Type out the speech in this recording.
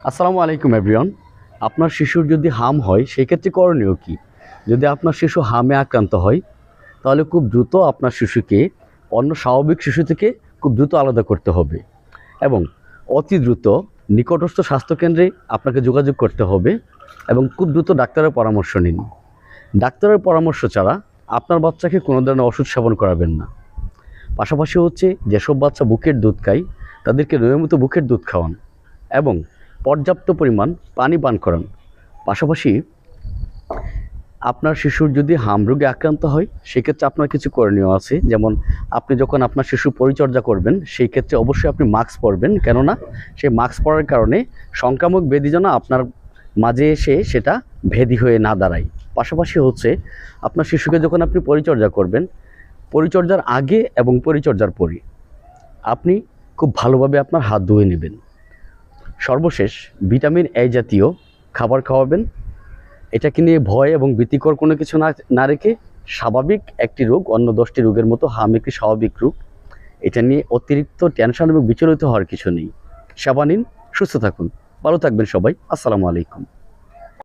আসসালামু আলাইকুম এভরিওয়ান। আপনার শিশুর যদি হাম হয় সেই ক্ষেত্রে করণীয় কী? যদি আপনার শিশু হামে আক্রান্ত হয় তাহলে খুব দ্রুত আপনার শিশুকে অন্য স্বাভাবিক শিশু থেকে খুব দ্রুত আলাদা করতে হবে এবং অতি দ্রুত নিকটস্থ স্বাস্থ্যকেন্দ্রে আপনাকে যোগাযোগ করতে হবে এবং খুব দ্রুত ডাক্তারের পরামর্শ নিন। ডাক্তারের পরামর্শ ছাড়া আপনার বাচ্চাকে কোনো ধরনের ওষুধ সেবন করাবেন না। পাশাপাশি হচ্ছে যেসব বাচ্চা বুকের দুধ খায় তাদেরকে নিয়মিত বুকের দুধ খাওয়ান এবং পর্যাপ্ত পরিমাণ পানি পান করান। পাশাপাশি আপনার শিশুর যদি হাম রোগে আক্রান্ত হয় সেক্ষেত্রে আপনার কিছু করণীয় আছে, যেমন আপনি যখন আপনার শিশুর পরিচর্যা করবেন সেই ক্ষেত্রে অবশ্যই আপনি মাস্ক পরবেন, কেননা সেই মাস্ক পরার কারণে সংক্রামক ব্যাধি যেন আপনার মাঝে এসে সেটা ব্যাধি হয়ে না দাঁড়ায়। পাশাপাশি হচ্ছে আপনার শিশুকে যখন আপনি পরিচর্যা করবেন, পরিচর্যার আগে এবং পরিচর্যার পরে আপনি খুব ভালোভাবে আপনার হাত ধুয়ে নেবেন। সর্বশেষ ভিটামিন এ জাতীয় খাবার খাওয়াবেন। এটাকে নিয়ে ভয় এবং ভীতিকর কোনো কিছু না রেখে স্বাভাবিক একটি রোগ, অন্য 10টি রোগের মতো হাম একটি স্বাভাবিক রোগ। এটা নিয়ে অতিরিক্ত টেনশন এবং বিচলিত হওয়ার কিছু নেই। সেবা নিন, সুস্থ থাকুন, ভালো থাকবেন সবাই। আসসালামু আলাইকুম।